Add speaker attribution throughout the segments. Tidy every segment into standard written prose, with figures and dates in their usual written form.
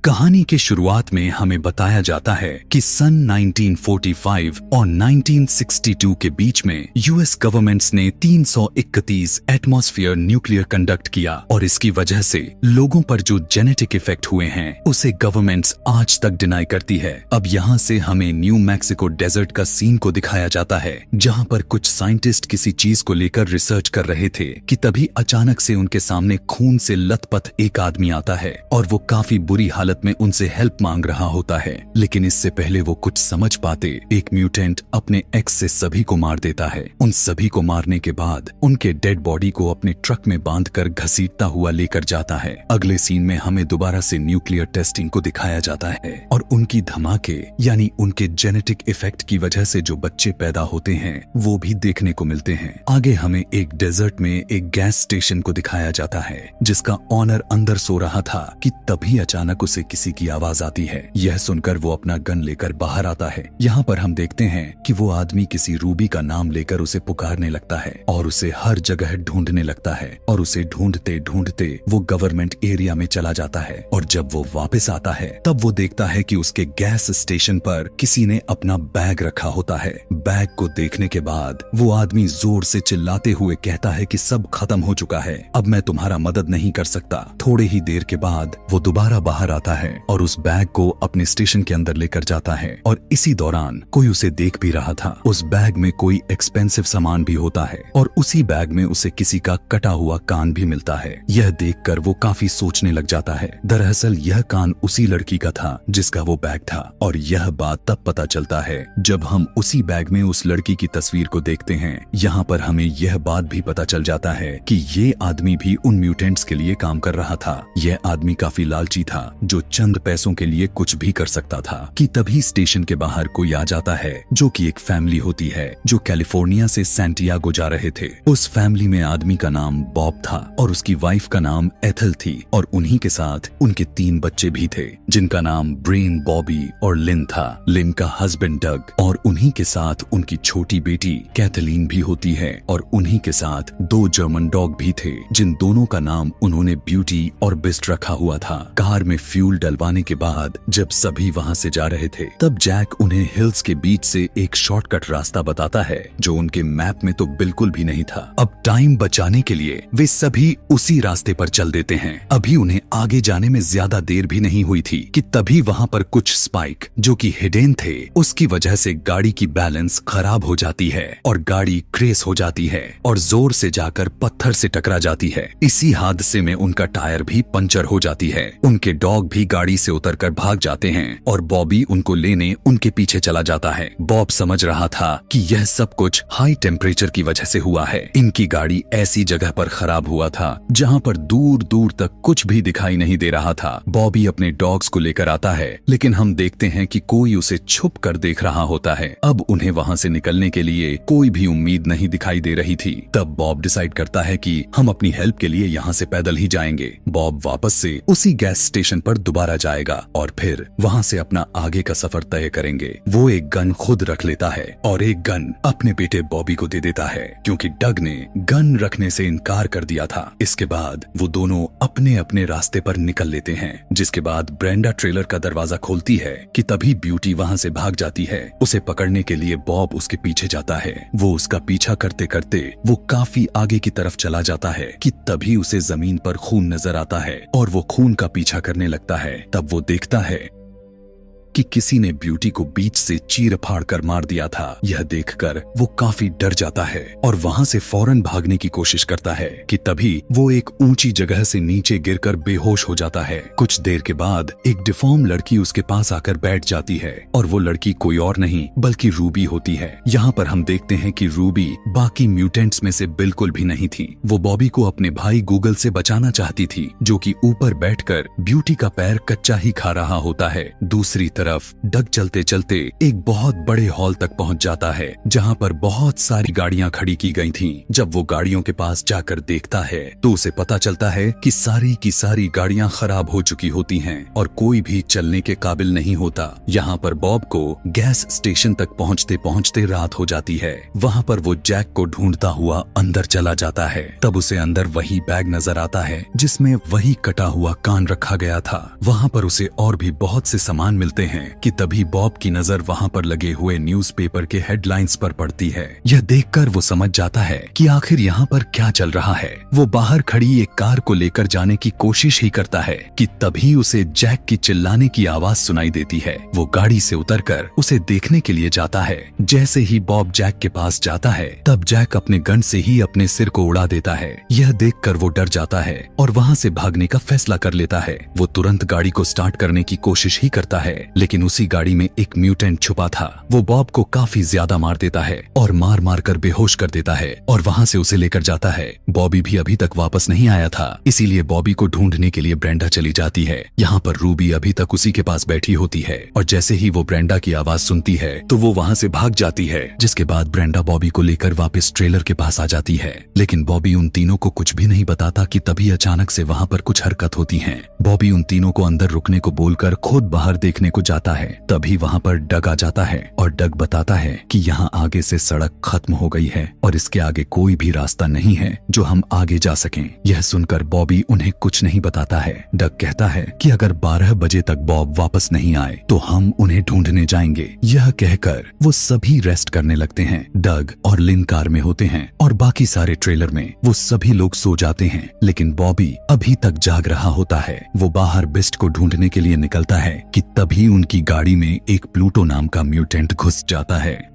Speaker 1: कहानी के शुरुआत में हमें बताया जाता है कि सन 1945 और 1962 के बीच में यूएस गवर्नमेंट्स ने 331 एटमॉस्फेयर न्यूक्लियर कंडक्ट किया और इसकी वजह से लोगों पर जो जेनेटिक इफेक्ट हुए हैं उसे गवर्नमेंट्स आज तक डिनाई करती है। अब यहाँ से हमें न्यू मैक्सिको डेजर्ट का सीन को दिखाया जाता है, जहाँ पर कुछ साइंटिस्ट किसी चीज को लेकर रिसर्च कर रहे थे कि तभी अचानक से उनके सामने खून से लथपथ एक आदमी आता है और वो काफी बुरी हालत में उनसे हेल्प मांग रहा होता है। लेकिन इससे पहले वो कुछ समझ पाते, एक म्यूटेंट अपने एक्स से सभी को मार देता है। उन सभी को मारने के बाद उनके डेड बॉडी को अपने ट्रक में बांधकर घसीटता हुआ लेकर जाता है। अगले सीन में हमें दोबारा से न्यूक्लियर टेस्टिंग को दिखाया जाता है और उनकी धमाके यानी उनके जेनेटिक इफेक्ट की वजह से जो बच्चे पैदा होते हैं वो भी देखने को मिलते हैं। आगे हमें एक डेजर्ट में एक गैस स्टेशन को दिखाया जाता है, जिसका ऑनर अंदर सो रहा था कि तभी अचानक उसे किसी की आवाज आती है। यह सुनकर वो अपना गन लेकर बाहर आता है। यहाँ पर हम देखते हैं कि वो आदमी किसी रूबी का नाम लेकर उसे पुकारने लगता है और उसे हर जगह ढूंढने लगता है और उसे ढूंढते ढूंढते वो गवर्नमेंट एरिया में चला जाता है। और जब वो वापस आता है तब वो देखता है कि उसके गैस स्टेशन पर किसी ने अपना बैग रखा होता है। बैग को देखने के बाद वो आदमी जोर से चिल्लाते हुए कहता है कि सब खत्म हो चुका है, अब मैं तुम्हारा मदद नहीं कर सकता। थोड़े ही देर के बाद वो दोबारा बाहर आता है और उस बैग को अपने स्टेशन के अंदर लेकर जाता है और इसी दौरान कोई उसे देख भी रहा था। उस बैग में कोई एक्सपेंसिव सामान भी होता है और उसी बैग में उसे किसी का कटा हुआ कान भी मिलता है। यह देखकर वो काफी सोचने लग जाता है। दरअसल यह कान उसी लड़की का था जिसका वो बैग था और यह बात तब पता चलता है जब हम उसी बैग में उस लड़की की तस्वीर को देखते हैं। यहाँ पर हमें यह बात भी पता चल जाता है कि ये आदमी भी उन म्यूटेंट्स के लिए काम कर रहा था। यह आदमी काफी लालची था जो चंद पैसों के लिए कुछ भी कर सकता था कि तभी स्टेशन के बाहर कोई आ जाता है जो कि एक फैमिली होती है जो कैलिफोर्निया से सैंटियागो जा रहे थे। उस फैमिली में आदमी का नाम बॉब था और उसकी वाइफ का नाम एथल थी और उन्हीं के साथ उनके 3 बच्चे भी थे जिनका नाम ब्रेन, बॉबी और लिन था। लिन का हस्बैंड डग और उन्हीं के साथ उनकी छोटी बेटी कैथलीन भी होती है और उन्हीं के साथ 2 जर्मन डॉग भी थे जिन दोनों का नाम उन्होंने ब्यूटी और बिस्ट रखा हुआ था। कार में फ्यूल डलवाने के बाद जब सभी वहां से जा रहे थे तब जैक उन्हें हिल्स के बीच से एक शॉर्टकट रास्ता बताता है जो उनके मैप में तो बिल्कुल भी नहीं था। अब टाइम बचाने के लिए वे सभी उसी रास्ते पर चल देते हैं। अभी उन्हें आगे जाने में ज्यादा देर भी नहीं हुई थी कि तभी वहां पर कुछ स्पाइक जो कि हिडन थे उसकी वजह से गाड़ी की बैलेंस खराब हो जाती है और गाड़ी क्रेश हो जाती है और जोर से जाकर पत्थर से टकरा जाती है। इसी हादसे में उनका टायर भी पंचर हो जाती है। उनके डॉग भी गाड़ी से उतरकर भाग जाते हैं और बॉबी उनको लेने उनके पीछे चला जाता है। बॉब समझ रहा था कि यह सब कुछ हाई टेम्परेचर की वजह से हुआ है। इनकी गाड़ी ऐसी जगह पर खराब हुआ था जहां पर दूर दूर तक कुछ भी दिखाई नहीं दे रहा था। बॉबी अपने डॉग्स को लेकर आता है लेकिन हम देखते हैं कि कोई उसे छुप कर देख रहा होता है। अब उन्हें वहां से निकलने के लिए कोई भी उम्मीद नहीं दिखाई दे रही थी। तब बॉब डिसाइड करता है कि हम अपनी हेल्प के लिए यहाँ से पैदल ही जाएंगे। बॉब वापस से उसी गैस स्टेशन पर दोबारा जाएगा और फिर वहां से अपना आगे का सफर तय करेंगे। वो एक गन खुद रख लेता है और एक गन अपने बेटे बॉबी को दे देता है क्योंकि डग ने गन रखने से इनकार कर दिया था। इसके बाद वो दोनों अपने अपने रास्ते पर निकल लेते हैं। जिसके बाद ब्रेंडा ट्रेलर का दरवाजा खोलती है कि तभी ब्यूटी वहां से भाग जाती है। उसे पकड़ने के लिए बॉब उसके पीछे जाता है। वो उसका पीछा करते करते वो काफी आगे की तरफ चला जाता है कि तभी उसे जमीन पर खून नजर आता है और वो खून का पीछा करने लगता है। तब वो देखता है कि किसी ने ब्यूटी को बीच से चीर फाड़ कर मार दिया था। यह देखकर वो काफी डर जाता है और वहां से फौरन भागने की कोशिश करता है कि तभी वो एक ऊंची जगह से नीचे गिरकर बेहोश हो जाता है। कुछ देर के बाद एक डिफॉर्म लड़की उसके पास आकर बैठ जाती है और वो लड़की कोई और नहीं बल्कि रूबी होती है। यहाँ पर हम देखते हैं कि रूबी बाकी म्यूटेंट्स में से बिल्कुल भी नहीं थी। वो बॉबी को अपने भाई गूगल से बचाना चाहती थी जो कि ऊपर बैठकर ब्यूटी का पैर कच्चा ही खा रहा होता है। दूसरी तरफ डग चलते चलते एक बहुत बड़े हॉल तक पहुंच जाता है जहां पर बहुत सारी गाड़ियां खड़ी की गई थीं। जब वो गाड़ियों के पास जाकर देखता है तो उसे पता चलता है कि सारी की सारी गाड़ियां खराब हो चुकी होती हैं और कोई भी चलने के काबिल नहीं होता। यहाँ पर बॉब को गैस स्टेशन तक पहुँचते पहुँचते रात हो जाती है। वहाँ पर वो जैक को ढूंढता हुआ अंदर चला जाता है। तब उसे अंदर वही बैग नजर आता है जिसमें वही कटा हुआ कान रखा गया था। वहाँ पर उसे और भी बहुत से सामान मिलते हैं कि तभी बॉब की नजर वहाँ पर लगे हुए न्यूज़पेपर के हेडलाइंस पर पड़ती है। यह देखकर वो समझ जाता है कि आखिर यहाँ पर क्या चल रहा है। वो बाहर खड़ी एक कार को लेकर जाने की कोशिश ही करता है कि तभी उसे जैक की चिल्लाने की आवाज सुनाई देती है। वो गाड़ी से उतरकर उसे देखने के लिए जाता है। जैसे ही बॉब जैक के पास जाता है तब जैक अपने गन से ही अपने सिर को उड़ा देता है। यह देखकर वो डर जाता है और वहाँ से भागने का फैसला कर लेता है। वो तुरंत गाड़ी को स्टार्ट करने की कोशिश ही करता है लेकिन उसी गाड़ी में एक म्यूटेंट छुपा था। वो बॉब को काफी ज्यादा मार देता है और मार मार कर बेहोश कर देता है और वहाँ से उसे लेकर जाता है। बॉबी भी अभी तक वापस नहीं आया था, इसीलिए बॉबी को ढूंढने के लिए ब्रेंडा चली जाती है। यहाँ पर रूबी अभी तक उसी के पास बैठी होती है और जैसे ही वो ब्रेंडा की आवाज सुनती है तो वो वहाँ से भाग जाती है। जिसके बाद ब्रेंडा बॉबी को लेकर वापस ट्रेलर के पास आ जाती है लेकिन बॉबी उन तीनों को कुछ भी नहीं बताता कि तभी अचानक से वहाँ पर कुछ हरकत होती है। बॉबी उन तीनों को अंदर रुकने को बोलकर खुद बाहर देखने को जाता है। तभी वहाँ पर डग आ जाता है और डग बताता है कि यहाँ आगे से सड़क खत्म हो गई है और इसके आगे कोई भी रास्ता नहीं है जो हम आगे जा सकें। यह सुनकर बॉबी उन्हें कुछ नहीं बताता है। डग कहता है कि अगर 12 बजे तक बॉब वापस नहीं आए तो हम उन्हें ढूंढने जाएंगे। यह कहकर वो सभी रेस्ट करने लगते हैं। डग और लिन कार में होते हैं और बाकी सारे ट्रेलर में वो सभी लोग सो जाते हैं लेकिन बॉबी अभी तक जाग रहा होता है। वो बाहर बिस्ट को ढूंढने के लिए निकलता है कि तभी उनकी गाड़ी में एक प्लूटो नाम का म्यूटेंट घुस जाता है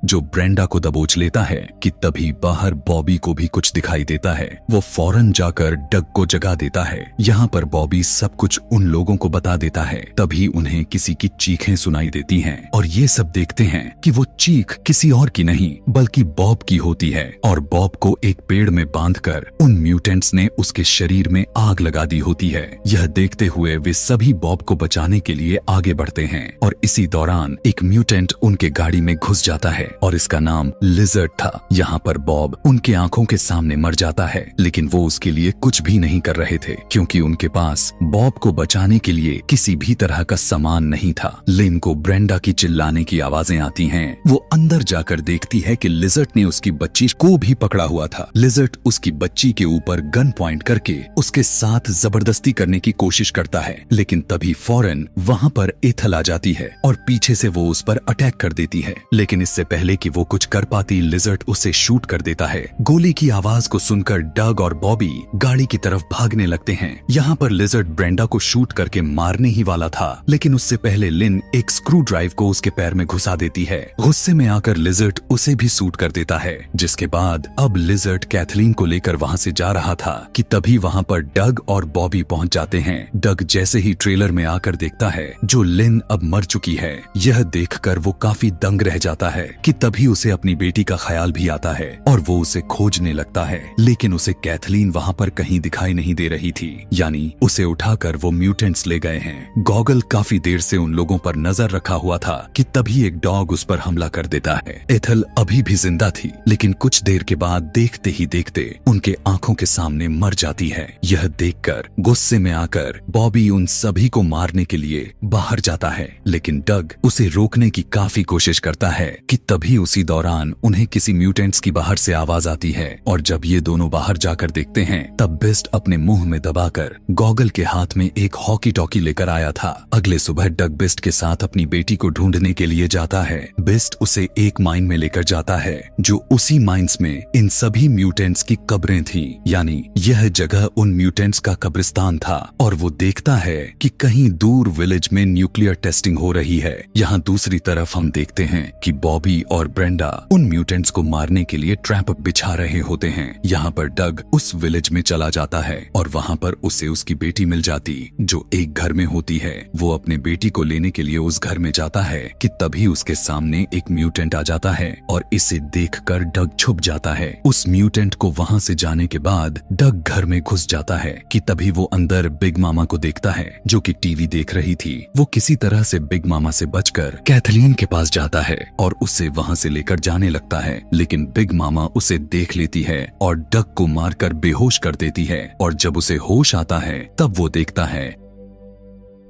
Speaker 1: जो ब्रेंडा को दबोच लेता है कि तभी बाहर बॉबी को भी कुछ दिखाई देता है। वो फौरन जाकर डग को जगा देता है। यहाँ पर बॉबी सब कुछ उन लोगों को बता देता है। तभी उन्हें किसी की चीखें सुनाई देती हैं और ये सब देखते हैं कि वो चीख किसी और की नहीं बल्कि बॉब की होती है और बॉब को एक पेड़ में बांधकर उन म्यूटेंट्स ने उसके शरीर में आग लगा दी होती है। यह देखते हुए वे सभी बॉब को बचाने के लिए आगे बढ़ते हैं और इसी दौरान एक म्यूटेंट उनके गाड़ी में घुस जाता है और इसका नाम लिजर्ड था। यहाँ पर बॉब उनके आंखों के सामने मर जाता है लेकिन वो उसके लिए कुछ भी नहीं कर रहे थे क्योंकि उनके पास बॉब को बचाने के लिए किसी भी तरह का सामान नहीं था। लिन को ब्रेंडा की चिल्लाने की आवाजें आती हैं। वो अंदर जाकर देखती है कि लिजर्ड ने उसकी बच्ची को भी पकड़ा हुआ था। लिजर्ड उसकी बच्ची के ऊपर गन पॉइंट करके उसके साथ जबरदस्ती करने की कोशिश करता है लेकिन तभी फौरन वहाँ पर एथल आ जाती है और पीछे से वो उस पर अटैक कर देती है लेकिन इससे पहले कि वो कुछ कर पाती लिजर्ड उसे शूट कर देता है। गोली की आवाज को सुनकर डग और बॉबी गाड़ी की तरफ भागने लगते हैं। यहाँ पर लिजर्ड ब्रेंडा को शूट करके मारने ही वाला था लेकिन उससे पहले लिन एक स्क्रू ड्राइव को उसके पैर में घुसा देती है। गुस्से में आकर लिजर्ड उसे भी शूट कर देता है जिसके बाद अब लिजर्ड कैथलीन को लेकर वहाँ से जा रहा था कि तभी वहाँ पर डग और बॉबी पहुँच जाते हैं। डग जैसे ही ट्रेलर में आकर देखता है जो लिन अब मर चुकी है। यह देखकर वो काफी दंग रह जाता है कि तभी उसे अपनी बेटी का ख्याल भी आता है और वो उसे खोजने लगता है लेकिन उसे कैथलीन वहाँ पर कहीं दिखाई नहीं दे रही थी, यानी उसे उठाकर वो म्यूटेंट्स ले गए हैं। गॉगल काफी देर से उन लोगों पर नजर रखा हुआ था कि तभी एक डॉग उस पर हमला कर देता है। एथल अभी भी जिंदा थी लेकिन कुछ देर के बाद देखते ही देखते उनके आंखों के सामने मर जाती है। यह देखकर गुस्से में आकर बॉबी उन सभी को मारने के लिए बाहर जाता है लेकिन डग उसे रोकने की काफी कोशिश करता है कि तभी उसी दौरान उन्हें किसी म्यूटेंट्स की बाहर से आवाज आती है और जब ये दोनों बाहर जाकर देखते हैं तब बिस्ट अपने मुंह में दबाकर गॉगल के हाथ में एक हॉकी टॉकी लेकर आया था। अगले सुबह डग बिस्ट के साथ अपनी बेटी को ढूंढने के लिए जाता है। बिस्ट उसे एक माइन में लेकर जाता है जो उसी माइंस में इन सभी म्यूटेंट्स की कब्रें थी, यानी यह जगह उन म्यूटेंट्स का कब्रिस्तान था और वो देखता है कि कहीं दूर विलेज में न्यूक्लियर टेस्टिंग हो रही है। यहाँ दूसरी तरफ हम देखते हैं कि बॉबी और ब्रेंडा उन म्यूटेंट्स को मारने के लिए ट्रैप बिछा रहे होते हैं। यहाँ पर डग उस विलेज में चला जाता है और वहाँ पर उसे उसकी बेटी मिल जाती जो एक घर में होती है। वो अपने बेटी को लेने के लिए उस घर में जाता है कि तभी उसके सामने एक म्यूटेंट आ जाता है और इसे देखकर डग छुप जाता है। उस म्यूटेंट को वहाँ से जाने के बाद डग घर में घुस जाता जाता है कि तभी वो अंदर बिग मामा को देखता है जो कि टीवी देख रही थी। वो किसी तरह से बिग मामा से बचकर कैथलीन के पास जाता है और उसे वहां से लेकर जाने लगता है, लेकिन बिग मामा उसे देख लेती है और डग को मारकर बेहोश कर देती है। और जब उसे होश आता है तब वो देखता है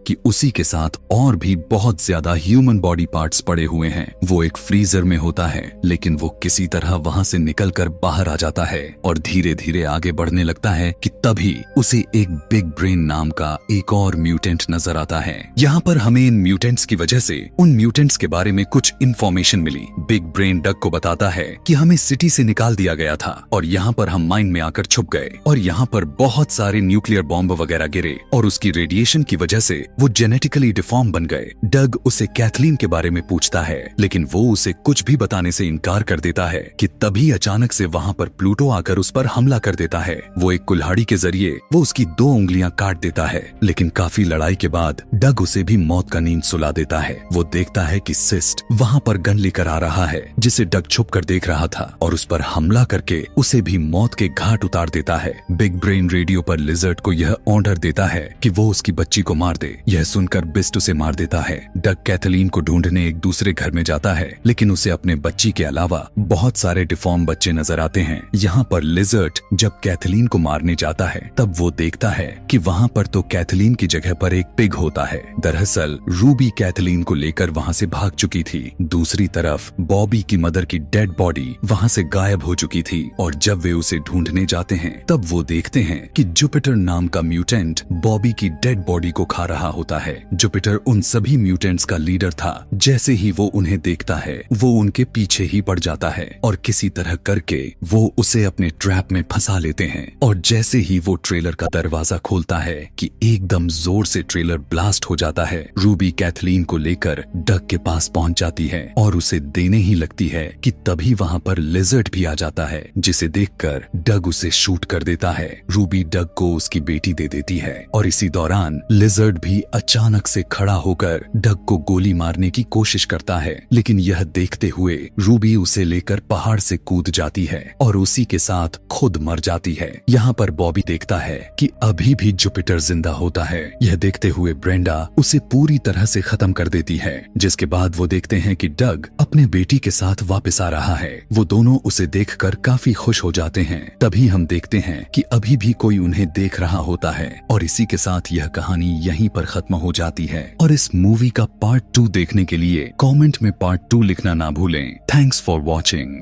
Speaker 1: कि उसी के साथ और भी बहुत ज्यादा ह्यूमन बॉडी पार्ट्स पड़े हुए हैं। वो एक फ्रीजर में होता है, लेकिन वो किसी तरह वहां से निकलकर बाहर आ जाता है और धीरे धीरे आगे बढ़ने लगता है कि तभी उसे एक बिग ब्रेन नाम का एक और म्यूटेंट नजर आता है। यहाँ पर हमें इन म्यूटेंट्स की वजह से उन म्यूटेंट्स के बारे में कुछ इन्फॉर्मेशन मिली। बिग ब्रेन डग को बताता है कि हमें सिटी से निकाल दिया गया था और यहाँ पर हम माइन में आकर छुप गए और यहाँ पर बहुत सारे न्यूक्लियर बॉम्ब वगैरह गिरे और उसकी रेडिएशन की वजह से वो जेनेटिकली डिफॉर्म बन गए। डग उसे कैथलीन के बारे में पूछता है, लेकिन वो उसे कुछ भी बताने से इनकार कर देता है कि तभी अचानक से वहां पर प्लूटो आकर उस पर हमला कर देता है। वो एक कुल्हाड़ी के जरिए वो उसकी 2 उंगलियां काट देता है, लेकिन काफी लड़ाई के बाद डग उसे भी मौत का नींद सुला देता है। वो देखता है कि सिस्ट वहां पर गन लेकर आ रहा है जिसे डग छुप कर देख रहा था और उस पर हमला करके उसे भी मौत के घाट उतार देता है। बिग ब्रेन रेडियो पर लिजर्ड को यह ऑर्डर देता है कि वो उसकी बच्ची को मार दे। यह सुनकर बिस्ट उसे मार देता है। डग कैथलीन को ढूंढने एक दूसरे घर में जाता है, लेकिन उसे अपने बच्ची के अलावा बहुत सारे डिफॉर्म बच्चे नजर आते हैं। यहाँ पर लिजर्ड जब कैथलीन को मारने जाता है तब वो देखता है कि वहाँ पर तो कैथलीन की जगह पर एक पिग होता है। दरअसल रूबी कैथलीन को लेकर वहाँ से भाग चुकी थी। दूसरी तरफ बॉबी की मदर की डेड बॉडी वहाँ से गायब हो चुकी थी और जब वे उसे ढूंढने जाते हैं तब वो देखते हैं कि जुपिटर नाम का म्यूटेंट बॉबी की डेड बॉडी को खा रहा होता है। जुपिटर उन सभी म्यूटेंट्स का लीडर था। जैसे ही वो उन्हें देखता है वो उनके पीछे ही पड़ जाता है और किसी तरह करके वो उसे अपने ट्रैप में फंसा लेते हैं। और जैसे ही वो ट्रेलर का दरवाजा खोलता है कि एकदम जोर से ट्रेलर ब्लास्ट हो जाता है। रूबी कैथलीन को लेकर डग के पास पहुंच जाती है और उसे देने ही लगती है कि तभी वहां पर लिजर्ड भी आ जाता है, जिसे देखकर डग उसे शूट कर देता है। रूबी डग को उसकी बेटी दे देती है और इसी दौरान लिजर्ड भी अचानक से खड़ा होकर डग को गोली मारने की कोशिश करता है, लेकिन यह देखते हुए रूबी उसे लेकर पहाड़ से कूद जाती है और उसी के साथ खुद मर जाती है। यहाँ पर बॉबी देखता है कि अभी भी जुपिटर जिंदा होता है। यह देखते हुए ब्रेंडा उसे पूरी तरह से खत्म कर देती है, जिसके बाद वो देखते हैं कि डग अपने बेटी के साथ वापस आ रहा है। वो दोनों उसे देखकर काफी खुश हो जाते हैं। तभी हम देखते हैं कि अभी भी कोई उन्हें देख रहा होता है और इसी के साथ यह कहानी यहीं पर खत्म हो जाती है। और इस मूवी का पार्ट 2 देखने के लिए कमेंट में पार्ट 2 लिखना ना भूलें। Thanks for watching.